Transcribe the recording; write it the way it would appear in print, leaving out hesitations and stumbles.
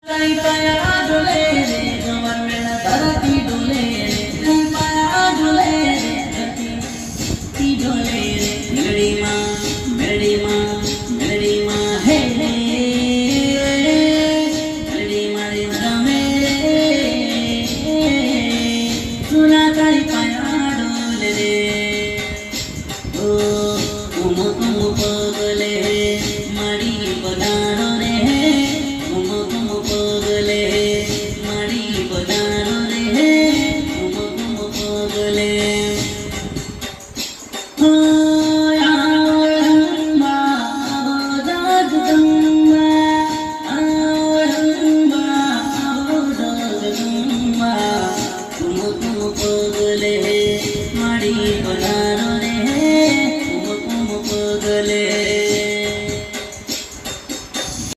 ताई पाया डोले रे जवान मेला धरती डोले रे ताई पाया डोले रे धरती डोले रे मेलडी माँ हे मेलडी माँ रे गमे सुना ताई पाया डोले रे ओ तुम पगले मारी बदानो रे तुम पगले मारी बदानो रे तुम पगले हो आवरंबा जगदम्बा आवरंबा जगदम्बा तुम पगले मारी